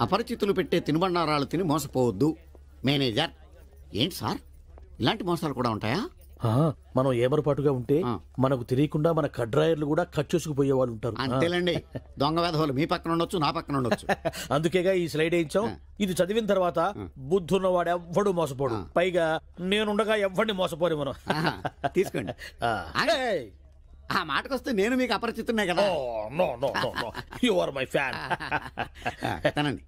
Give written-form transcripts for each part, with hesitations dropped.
అపరిచితులు పెట్టే తినుబండారాలు తిని మోసపోవద్దు. మేనేజర్. ఏంటి సార్, ఇలాంటి మోసాలు కూడా ఉంటాయా? మనం ఏమరపాటుగా ఉంటే మనకు తెలియకుండా మన కడ్రాయర్లు కూడా కట్ చేసుకుపోయే వాళ్ళు ఉంటారు. అంతేలేండి, దొంగ వేధవులు మీ పక్కన ఉండొచ్చు, నా పక్కన ఉండొచ్చు. అందుకేగా ఈ స్లైడ్ వేయించాం. ఇది చదివిన తర్వాత బుద్ధున్నవాడు ఎవ్వడు మోసపోడు. పైగా నేనుండగా ఎవ్వడిని మోసపోరు మనం. తీసుకోండి. ఆ మాటకొస్తే నేను మీకు అపరిచితున్నే కదా. You are my fan. తనండి.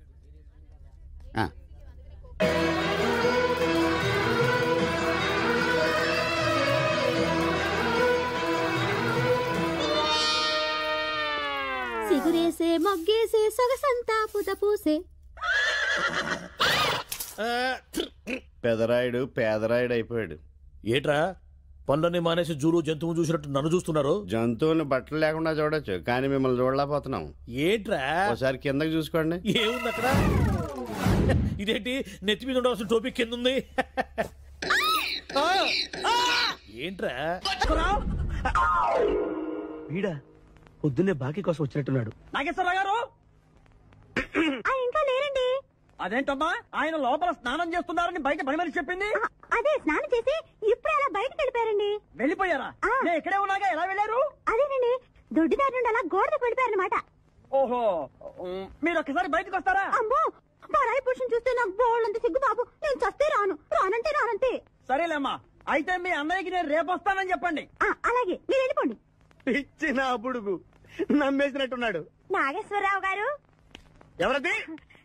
సిగురేసే మొగ్గేసే సొగసంతా పుత పూసే. పెదరాయుడు పేదరాయుడు అయిపోయాడు. ఏట్రా పనులన్నీ మానేసి జూలు జంతువులు చూసినట్టు నన్ను చూస్తున్నారు? జంతువుని బట్టలు లేకుండా చూడొచ్చు, కానీ మిమ్మల్ని చూడలేకపోతున్నాం. ఏట్రా ఒకసారి కిందకి చూసుకోండి. ఏముంది అక్కడ? ఇదేంటి నెత్తి మీద ఉండవలసిన టోపీ కింద ఉంది? ఏంట్రా వీడా పొద్దున్నే బాకీ కోసం వచ్చినట్టున్నాడు. నాగేశ్వరరావు గారు ఇంకా లేరండి. అదేంటమ్మా, ఆయన లోపల స్నానం చేస్తున్నారని బయట పని మనిషి చెప్పింది. అదే స్నానం చేసి ఇప్పుడు అలా బయటకు వెళ్ళిపోయారండి. వెళ్ళిపోయారా? నేను ఇక్కడే ఉన్నాగా, ఎలా వెళ్ళారు? అదేనండి, దొడ్డిదారి నుండి అలా గోడకు వెళ్ళిపోయారనమాట. ఓహో, మీరు ఒక్కసారి బయటకు వస్తారా? అమ్మో, బరాయి పురుషుని చూస్తే నాకు బోళ్ళంత సిగ్గు బాబు. నేను చస్తే రాను, రానంటే రానంతే. సరేలేమ్మా, అయితే మీ అన్నయ్యకి నేను రేపు వస్తానని చెప్పండి. అలాగే, మీరు వెళ్ళిపోండి. ఇచ్చిన బుడుగు నమ్మేసినట్టున్నాడు. నాగేశ్వరరావు గారు. ఎవరది?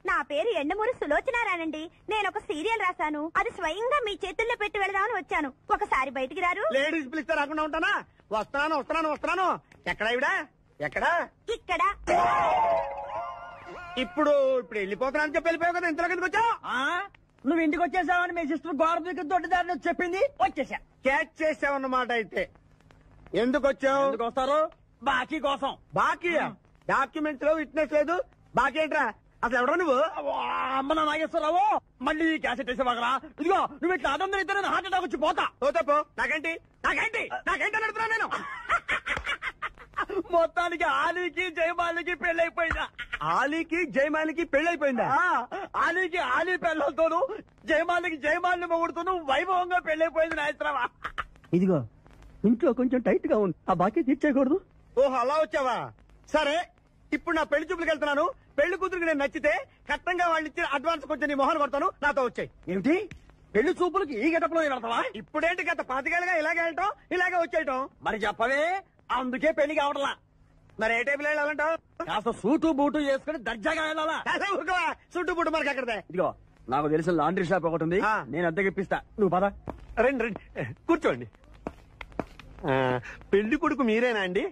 నా పేరు ఎండమూరి సులోచనారానండి. నేను ఒక సీరియల్ రాశాను, అది స్వయంగా మీ చేతుల్లో పెట్టి వెళదామని వచ్చాను. ఒకసారి బయటికి రారు? లేడీస్ పిలిస్తే రాకుండా ఉంటానా? వస్తాను వస్తున్నాను వస్తున్నాను. ఎక్కడా ఇవిడా? ఎక్కడా? ఇక్కడ. ఇప్పుడు వెళ్ళిపోతున్నాను చెప్పి వెళ్ళిపోయావు కదా, ఇంతలో కిందకి వచ్చావు. నువ్వు ఇంటికి వచ్చేసావని మీ సిస్టర్ గోడ దూకి దొడ్డిదారిని చెప్పింది, వచ్చేసా. క్యాచ్ చేసావన్నమాట. అయితే ఎందుకు వచ్చావు? ఎందుకు వస్తారు? బాకీ కోసం. బాకీయా? డాక్యుమెంట్స్ లో విట్నెస్ లేదు, బాకీ ఏంట్రా? అసలు ఎవడో నువ్వు? అమ్మ నా నాగేశ్వరరావు, మళ్ళీ క్యాసెట్ వేసేవాగరా? ఇదిగో నువ్వు ఇట్లా అదొందరు ఇద్దరు హార్ట్ అటాక్ వచ్చి పోతా. పోతాపో. నాకేంటి నాకేంటి నాకేంటి అని అడుగుతున్నా నేను. మొత్తానికి ఆలీకి జయమాలికి పెళ్ళైపోయిందా? ఆలీకి జయమాలికి పెళ్ళైపోయిందా? ఆలీకి ఆలీ పెళ్ళతోను, జయమాలికి జయమాలిని మొగుడుతోను వైభవంగా పెళ్ళైపోయింది నాయత్రవా. ఇదిగో ఇంట్లో కొంచెం టైట్ గా ఉంది, ఆ బాకీ తీర్చేయకూడదు. ఓహో, అలా వచ్చావా? సరే, ఇప్పుడు నా పెళ్లి చూపులకు వెళ్తున్నాను. పెళ్లి కూతురికి నేను నచ్చితే కట్టంగా వాళ్ళు ఇచ్చిన అడ్వాన్స్ కొంచెం నీ మొహన్ కొడతాను, నాతో వచ్చాయి. ఏమిటి పెళ్లి చూపులకి ఈ గెటప్ లో వెళ్తావా? ఇప్పుడేంటి గత 5 ఏళ్ళుగా ఇలాగే వెళ్ళటం, ఇలాగే వచ్చేయటం. మరి చెప్పవే, అందుకే పెళ్లి కావట్లా. మరి ఏ టైపులో వెళ్ళాలంటావు? కాస్త సూటు బూటు వేసుకుని దర్జాగా వెళ్ళాలా? చుట్టూ పుట్టు మనకి అక్కడదే. ఇదిగో నాకు తెలిసిన లాండ్రీ షాప్ ఒకటి ఉంది, నేను అద్దెకి ఇప్పిస్తా, నువ్వు పద. రండి రండి కూర్చోండి. పెళ్లి కొడుకు మీరేనా అండి?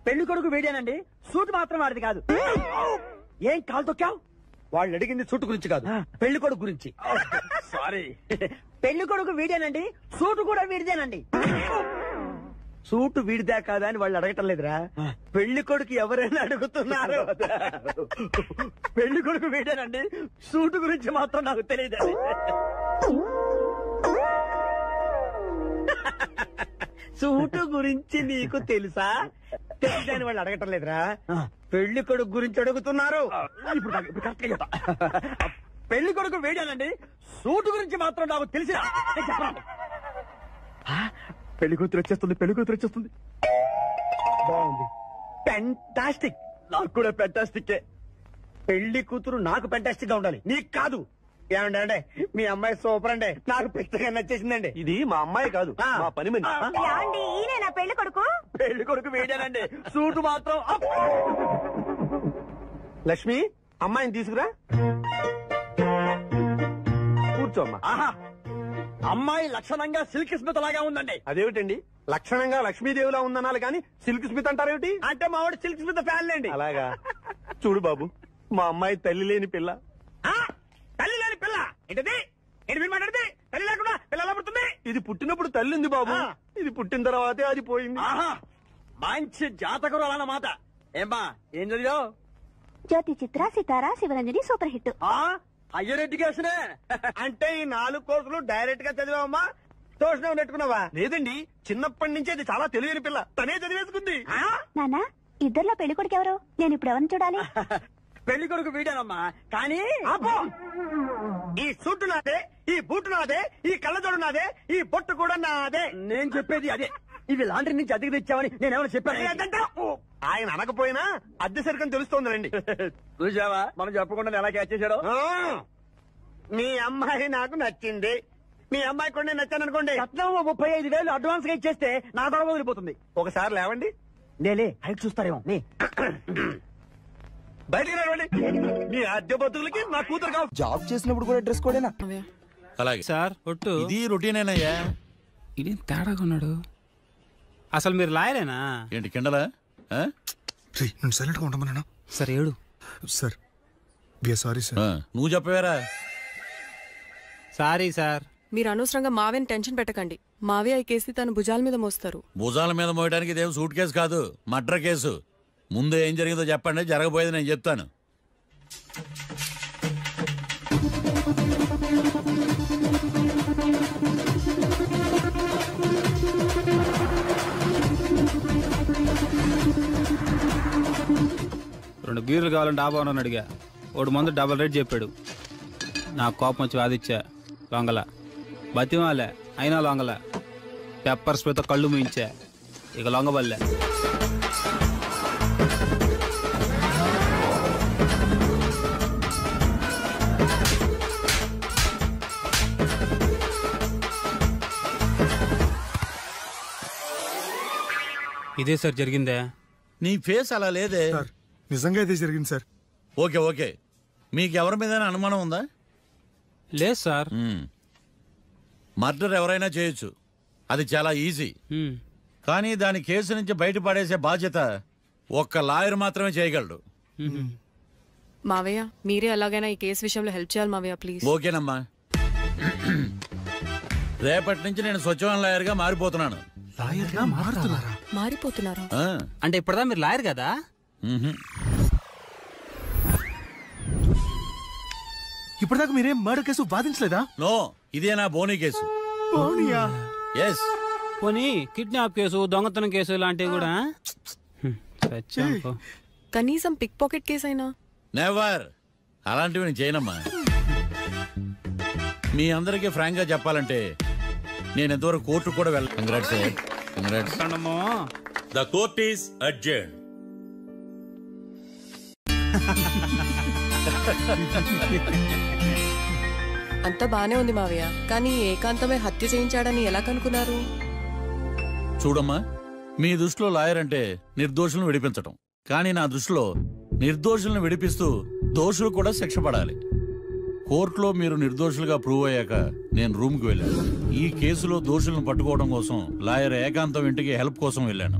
పెళ్లి కొడుకు వీడేనండి, సూట్ మాత్రం వాడిది కాదు. ఏం కాలు తొక్కావు? వాళ్ళు అడిగింది సూట్ గురించి కాదు, పెళ్లి కొడుకు గురించి. సారీ. పెళ్లి కొడుకు వీడేనండి, సూటు కూడా వీడిదేనండి. సూటు వీడిదా కాదా అని వాళ్ళు అడగటం లేదురా, పెళ్లి కొడుకు ఎవరైనా అడుగుతున్నారు. పెళ్లి కొడుకు వీడేనండి, సూటు గురించి మాత్రం నాకు తెలియదండి. సూటు గురించి నీకు తెలుసా? తెలుసా అని వాళ్ళు అడగటం లేదురా, పెళ్లి కొడుకు గురించి అడుగుతున్నారు. ఇప్పుడు కరెక్ట్ గా చెప్తా. పెళ్లి కొడుకు వీడేనండి, సూటు గురించి మాత్రం నాకు తెలిసిన. పెళ్లి కూతురు వచ్చేస్తుంది, పెళ్లి కూతురు వచ్చేస్తుంది. బాగుంది, ఫెంటాస్టిక్. నాకు కూడా ఫెంటాస్టిక్. పెళ్లి కూతురు నాకు ఫెంటాస్టిక్ గా ఉండాలి, నీకు కాదు. ఏమండి అంటే మీ అమ్మాయి సూపర్ అండి, నాకు పెద్దగా నచ్చేసిందండి. ఇది మా అమ్మాయి కాదు, మా పని మనిషి. ఈయన పెళ్లి కొడుకు. పెళ్లి కొడుకు వీడేనండి, సూటు మాత్రం. లక్ష్మి, అమ్మాయిని తీసుకురా, కూర్చోమ్మా. ఆహా, అమ్మాయి లక్షణంగా సిల్క్ స్మిత్ లాగా ఉందండి. అదేమిటండి, లక్షణంగా లక్ష్మీదేవిలా ఉందనాలి కానీ సిల్క్ స్మిత్ అంటారేమిటి? అంటే మా వాడు సిల్క్ స్మిత్ ఫ్యాన్ లేండి. అలాగా? చూడు బాబు, మా అమ్మాయి తల్లి లేని పిల్ల. తల్లి లేని పిల్ల ఏంటది? ఏంటి మీరు మాట్లాడితే? తల్లి లేకుండా పిల్ల ఎలా పుడుతుంది? ఇది పుట్టినప్పుడు తల్లి ఉంది బాబు, ఇది పుట్టిన తర్వాతే అది పోయింది. ఆహా, మంచి జాతకుడు అన్నమాట. ఏమ్మా, ఏం చదివావు? జ్యోతి చిత్ర, సితారా, శివరంజని సూపర్ హిట్. హయ్యర్ ఎడ్యుకేషనే అంటే ఈ 4 కోర్సులు డైరెక్ట్ గా చదివామా, ట్యూషన్ నెట్టుకున్నావా? లేదండి, చిన్నప్పటి నుంచి అది చాలా తెలియని పిల్ల, తనే చదివేసుకుంది. నాన్న, ఇద్దర్లో పెళ్లి కొడుకు ఎవరు? నేను ఇప్పుడు ఎవరిని చూడాలి? పెళ్లి కొడుకు వీడానమ్మా. కానీ ఈ సూటు నాదే, ఈ బూటు నాదే, ఈ కళ్ళజోడు నాదే, ఈ బొట్టు కూడా నాదే. నేను చెప్పేది అదే. ఇవి లాండ్రీ నుంచి అద్దెకి తెచ్చావని నేనేమైనా చెప్పాను? ఆయన అనకపోయినా అద్దె సరికని తెలుస్తోందండి. చూసావా మనం చెప్పకుండా ఎలా క్యాచ్ చేశాడో. మీ అమ్మాయి నాకు నచ్చింది, మీ అమ్మాయి కూడా నేను నచ్చాను అనుకోండి. 35,000 అడ్వాన్స్ గా ఇచ్చేస్తే నా గొడవ వదిలిపోతుంది. ఒకసారి లేవండి. నేలే హైట్ చూస్తారేమో. బయటికి రావండి. మీ అద్దె బతుకులకి నా కూతురు కావు. జాబ్ చేసినప్పుడు కూడా డ్రెస్ కోడేనా? అలాగే సార్. ఒట్టు ఇది రొటీనేనయ్యా. ఇది తేడాగా ఉన్నాడు. అసలు మీరు లాయరేనా ఏంటి కిండలా? నేను సైలెంట్ గా ఉండమన్నా. సరే ఏడు సార్ సారీ సార్. నువ్వు చెప్పవేరా? Sorry sir. మీరు అనవసరంగా మావేని టెన్షన్ పెట్టకండి. మావే ఈ కేసు తన భుజాల మీద మోస్తారు. భుజాల మీద మోయడానికి ఇదేం సూట్ కేసు కాదు, మర్డర్ కేసు. ముందు ఏం జరిగిందో చెప్పండి, జరగబోయేది నేను చెప్తాను. రెండు బీర్లు కావాలని డాబా అని అడిగా. ఒకడు మందు డబల్ రేట్ చెప్పాడు. నాకు కోపం వచ్చి వాదిచ్చా. లొంగల బతిమాలే, అయినా లొంగల. పెప్పర్ స్ప్రేతో కళ్ళు మూయించా. ఇక లొంగబల్లే. ఇదే సార్ జరిగిందే. నీ ఫేస్ అలా లేదే. నిజంగా ఇదే జరిగింది సార్. Okay okay. మీకు ఎవరి మీద అనుమానం ఉందా? లేదు సార్. మర్డర్ ఎవరైనా చేయొచ్చు, అది చాలా ఈజీ. కానీ దాని కేసు నుంచి బయటపడేసే బాధ్యత ఒక్క లాయర్ మాత్రమే చేయగలడు. మావయ్య మీరే ఎలాగైనా ఈ కేసు విషయంలో హెల్ప్ చేయాలి మావయ్య, ప్లీజ్. ఓకేనమ్మా. రేపటి నుంచి నేను స్వచ్ఛమైన లాయర్ గా మారిపోతున్నాను. మారిపోతున్నారా? అంటే ఇప్పటిదా మీరు లాయర్ కదా? ఇప్పటిదాకా మీరేం మర్డర్ కేసు వాదించలేదా? నో, ఇదే నా బోనీ కేసు. ఎస్. పోనీ కిడ్నాప్ కేసు, దొంగతనం కేసు ఇలాంటివి కూడా. కనీసం పిక్ పాకెట్ కేసు అయినా? నెవర్. అలాంటివి నేను చేయనమ్మా. మీ అందరికీ ఫ్రాంక్ గా చెప్పాలంటే నేను ఎంతవరకు కోర్టు కూడా వెళ్ళ. Congrats. The court is adjourned. అంతా బానే ఉంది మావయ్య, కానీ ఏకాంతమే హత్య చేయించాడని ఎలా కనుక్కున్నారు? చూడమ్మా, మీ దృష్టిలో లాయర్ అంటే నిర్దోషులను విడిపించటం. కానీ నా దృష్టిలో నిర్దోషులను విడిపిస్తూ దోషులు కూడా శిక్ష పడాలి. కోర్టులో మీరు నిర్దోషులుగా ప్రూవ్ అయ్యాక నేను రూమ్కి వెళ్ళాను. ఈ కేసులో దోషులను పట్టుకోవడం కోసం లాయర్ ఏకాంతం ఇంటికి హెల్ప్ కోసం వెళ్ళాను.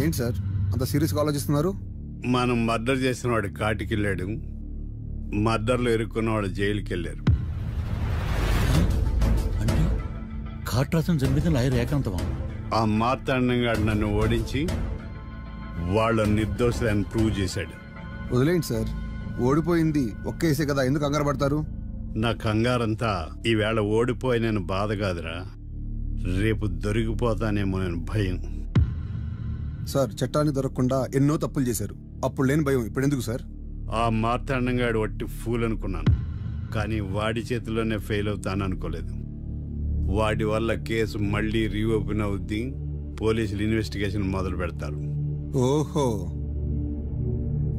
ఏంటి సార్ అంత సీరియస్ గా ఆలోచిస్తున్నారు? మనం మర్డర్ చేసిన వాడు కాటికి వెళ్ళాడు, మర్డర్లో ఇరుక్కున్న వాడు జైలుకి వెళ్ళారు. అంటే కాట్రాసం చంపితే లాయర్ ఏకాంతమా? ఆ మార్తాండంగాడు నన్ను ఓడించి వాళ్ళ నిర్దోషులని ప్రూవ్ చేశాడు. వదిలేండి సార్, ఓడిపోయింది ఒక్కేసే కదా, ఎందుకు కంగారు పడతారు? నా కంగారంతా ఈవేళ ఓడిపోయి నేను బాధ కాదురా, రేపు దొరికిపోతానేమో నేను భయం. సార్ చట్టాన్ని దొరకకుండా ఎన్నో తప్పులు చేశారు, అప్పుడు లేని భయం ఇప్పుడు ఎందుకు సార్? ఆ మార్తాండంగాడు వట్టి ఫూల్ అనుకున్నాను, కానీ వాడి చేతిలోనే ఫెయిల్ అవుతాను అనుకోలేదు. వాడి వల్ల కేసు మళ్ళీ రీఓపెన్ అవుద్ది, పోలీసులు ఇన్వెస్టిగేషన్ మొదలు పెడతారు. ఓహో,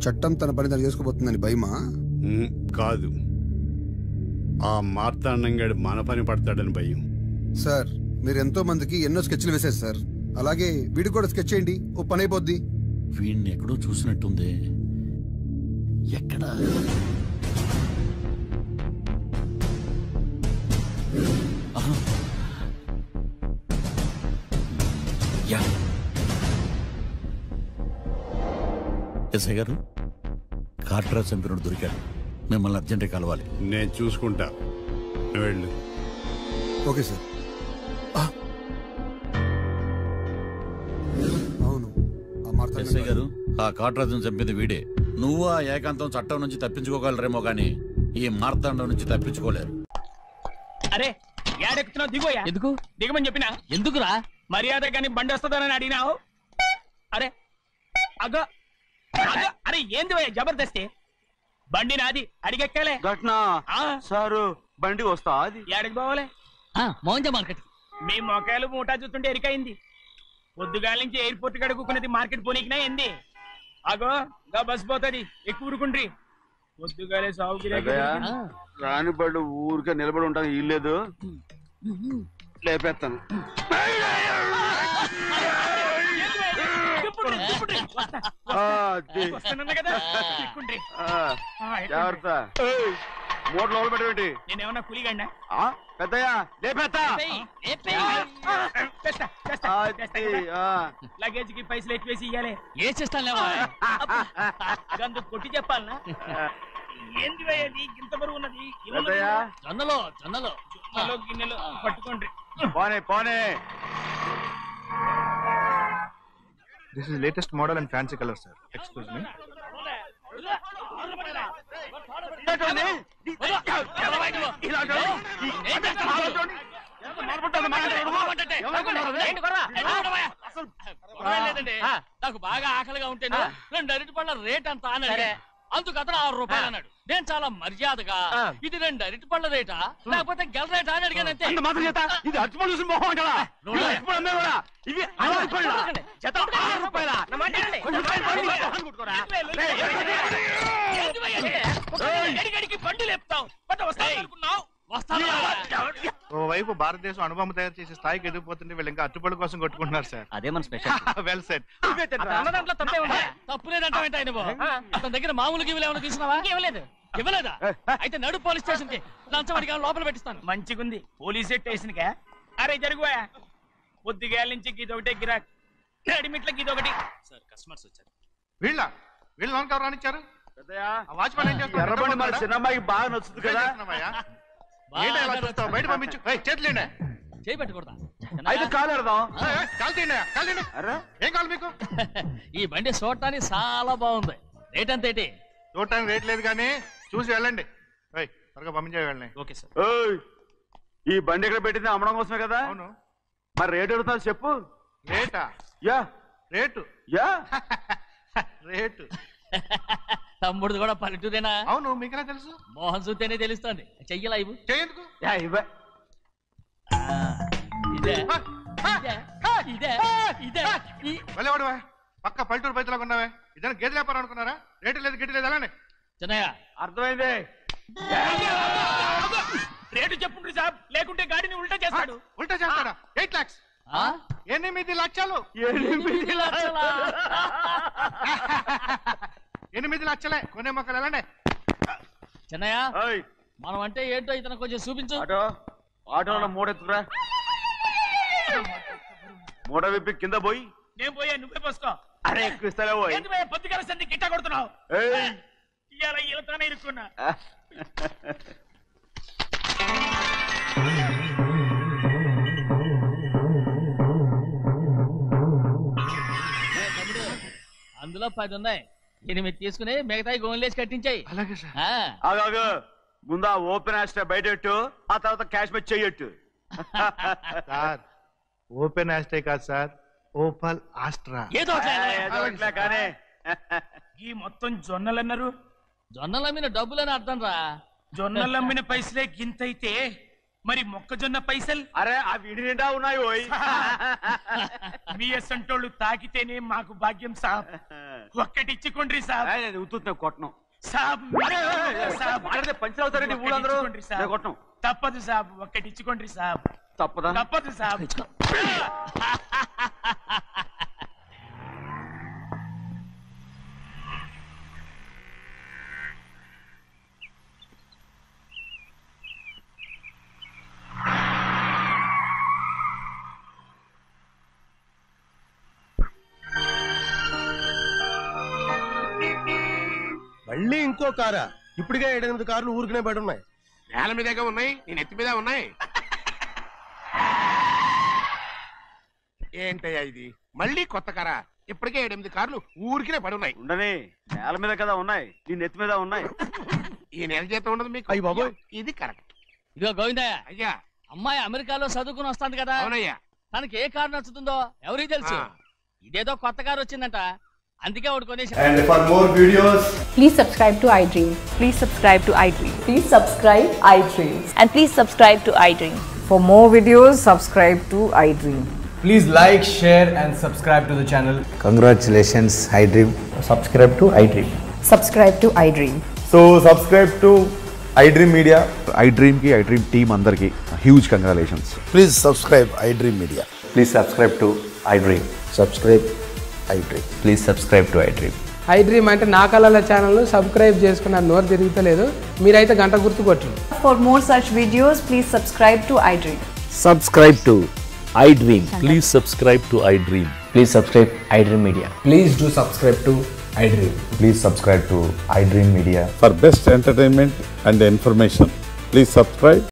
చట్టం తన పని తను చేసుకోబోతుందని భయమా? కాదు, ఆ మార్తాండంగాడు మన పని పడతాడని భయం. సార్ మీరు ఎంతో మందికి ఎన్నో స్కెచ్లు వేశారు సార్, అలాగే వీడికి కూడా స్కెచ్ చేయండి, ఓ పని అయిపోద్ది. వీడిని ఎక్కడో చూసినట్టుంది. ఎక్కడా? ఎస్ఐ గారు, కాట్రా చంపినోడు దొరికాడు, మిమ్మల్ని అర్జెంటుగా కలవాలి. నేను చూసుకుంటా, వెళ్ళు. Okay sir. అవును, ఎస్ఐ గారు, ఆ కాట్రాజును చంపింది వీడే. నువ్వు ఆ ఏకాంతం చట్టం నుంచి తప్పించుకోగలరేమో గానీ ఈ మార్తాండం నుంచి తప్పించుకోలేరు. అరే ఏడెక్కుతున్నావు, దిగోయా. ఎందుకు దిగమని చెప్పినా? ఎందుకురా? మర్యాద కానీ బండి వస్తుందని అడిగినావు. అరే అగో అరే ఏంది జబర్దస్తి? బండి నాది అడిగెక్కాలే ఘట్నా సారు బండి వస్తా అది ఎక్కడికి పోవాలి మోహన్జా మార్కెట్ మీ మొక్కలు మూటా చూస్తుంటే ఎరికైంది పొద్దుగాల నుంచి ఎయిర్పోర్ట్ కడుక్కున్నది మార్కెట్ పోనీకినా ఏంది అగో గా బస్ పోతుంది ఎక్కువ ఊరుకుండ్రి పొద్దుగాలే సాగు రాని బళ్ళు ఊరికే నిలబడి ఉంటాను ఇల్లేదు లేపేస్తాను జాగ్రత్త మూడు లోపల పెట్టేటి నేనేమన్నా కూలిగండా పెద్దయ్యా లేపేస్తా లగేజ్ కి పైసలు ఎక్కువేసి ఇయ్యాలి ఏ చేస్తాను గందు కొట్టి చెప్పాలనా ఏంది అది ఇంత బరువు ఉన్నది జొన్నలో జొన్నలో జొన్నలో గిన్నెలు పట్టుకోండి పోనే పోనే This is latest model and fancy color, sir. Excuse me. నాకు బాగా ఆకలిగా ఉంటే 2 అరటి పళ్ళ రేట్ అంత అన్నాడు అందుకు అతను 6 రూపాయలు అన్నాడు నేను చాలా మర్యాదగా ఇది 2 అరటి పళ్ళ రేటా లేకపోతే గెల రేటా అని అడిగానంతే ఇది అరటిపళ్ళు చూసి మొహం అంటారా ఇవి బండి లేపుతావు ఓవైపు భారతదేశం అనుభవం తయారు చేసే స్థాయికి ఎదిగిపోతుంటే వీళ్ళు ఇంకా అట్టుపడి కోసం కొట్టుకుంటున్నారు సార్. అదే మన స్పెషల్. Well set. తప్పు లేదంటావేంటి ఆయన అతని దగ్గర మామూలు గివ్వులు ఏమైనా తీసుకున్నావా? ఇవ్వలేదా? అయితే నడు పోలీస్ స్టేషన్ కి లంచం అడిగా లోపల పెట్టిస్తాను. మంచిగుంది పోలీస్ స్టేషన్ కా? అరే జరుగుయా పొద్దుగాల నుంచి గీదొకటి గిరాక్ రెడీమేట్లకి ఇదొకటి. సార్ కస్టమర్స్ వచ్చారు. వీళ్ళు లోన్ కవర్ రానిచ్చారు. వాచ్మెన్ ఏం చేస్తారు? ఎర్రబండి మన చిన్నమ్మాయికి బాగా నచ్చుతుంది కదా. బయట పంపించు. చేతులేండి. చేయి పెట్టకూడదా? అయితే కాలు ఎడదాం. ఏం కావాలి మీకు? ఈ బండి చూడటానికి చాలా బాగుంది. రేట్ అంత ఏంటి? చూడటానికి రేట్ లేదు కానీ చూసి వెళ్ళండి. త్వరగా పంపించే వెళ్ళండి. Okay sir. ఈ బండి ఇక్కడ పెట్టింది అమ్మడం కోసమే కదా? అవును. మరి రేట్ ఎడుగుతావు చెప్పు. రేటా? Yeah rate. Yeah rate. తమ్ముడు కూడా పల్లెటూరేనా? అవును. మీకెలా తెలుసు? మోహన్ చూస్తేనే తెలుస్తుంది. చెయ్యలా ఇవ్వు. చెయ్యేందుకు? ఇదే ఇదే ఇదే వెళ్ళేవాడువా పక్క పల్లెటూరు బయటలాగా ఉన్నావే. ఇదైనా గేదె వ్యాపారం అనుకున్నారా? రేటు లేదు గిట్టు లేదు అలానే. చిన్నయ్య అర్థమైంది. రేటు చెప్పుండ్రి సాబ్ లేకుంటే గాడిని ఉల్టా చేస్తాడు. ఉల్టా చేస్తాడా? 8 lakhs. 8 లక్షలు. 8 లక్షలా? 8 లక్షలే. కొనే మొక్కలు ఎలాండే. చిన్నయ్య మనం అంటే ఏంటో ఇతను కొంచెం చూపించు. ఆటోలో మూడెత్తురా. మూడ విప్పి కింద పోయి. నేను పోయా నువ్వే పోసుకో. అరే ఎక్కువ ఇస్తాలే పోయి. పొద్దుగాల సంది గిట్ట కొడుతున్నావు. ఇవాళ ఈలతోనే ఇరుక్కున్నా. అందులో 10 ఉన్నాయి. 8 తీసుకుని మిగతాయి గోన్లేసి కట్టించాయి. అలాగే సార్. ఆగాగు. ముందా ఓపెన్ ఆస్ట్రా బయటెట్టు, ఆ తర్వాత క్యాష్ మెచ్ చెయ్యట్టు. సార్ ఓపెన్ ఆస్ట్రే కాదు సార్, ఓపల్ ఆస్ట్రా. ఏదో కానీ ఈ మొత్తం జొన్నలు అన్నారు. జొన్నలు అమ్మిన డబ్బులని అర్థం రా. జొన్నలు అమ్మిన పైసలే గింతైతే మరి మొక్కజొన్న పైసలు? అరే ఆ విడి నిండా ఉన్నాయి. పోయి మీ అసంటోళ్ళు తాకితేనే మాకు భాగ్యం సాబ్. ఒక్కటిచ్చుకోండి సాబ్. ఉత్తున్నా కొట్టను సాబ్. పంచులు అవుతారండి ఊళ్ళందరూ. కొట్టను. తప్పదు సాబ్. ఒక్కటిచ్చుకోండి సాబ్. తప్పదా? తప్పదు సాబ్. మళ్ళీ ఇంకో కారా? ఇప్పటికే 7-8 కార్లు ఊరికనే బయట ఉన్నాయి. నేల మీదగా ఉన్నాయి, నేను ఎత్తి మీద ఉన్నాయి. ఏంటయ్యా ఇది? మళ్ళీ కొత్త కారా? ఇప్పటికే 7-8 కార్లు ఊరికినే పడి ఉన్నాయి. ఉండని నేల మీద కదా ఉన్నాయి, నీ నెత్తి మీద ఉన్నాయి. ఈ నెల జీతం ఉండదు మీకు. అయ్యి బాబోయ్. ఇది కరెక్ట్. ఇదిగో గోవిందయ్య, అయ్యా అమ్మాయి అమెరికాలో చదువుకుని వస్తాంది కదా. అవునయ్యా. తనకి ఏ కారు నచ్చుతుందో ఎవరికి తెలుసు. ఇదేదో కొత్త కారు వచ్చిందంట. అందుకే వాడు కొనేసి. And for more videos, please subscribe to iDream. Please subscribe to iDream. Please subscribe iDream. And please subscribe to iDream. For more videos, subscribe to iDream. please like, share and subscribe to the channel. Congratulations, iDream. Subscribe to iDream. Subscribe to iDream. So subscribe to iDream Media. iDream ki iDream team andarki huge congratulations. Please subscribe iDream Media. Please subscribe to iDream. Subscribe iDream. Please subscribe to iDream. iDream అంటే నా కళల channel subscribe చేసుకున్న నోరు తిరుగుతలేదు మీరైతే గంట గుర్తు కొట్టండి. For more such videos, please subscribe to iDream. Subscribe to iDream. Please subscribe to iDream. Please subscribe iDream Media. Please do subscribe to iDream. Please subscribe to iDream Media. For best entertainment and information, please subscribe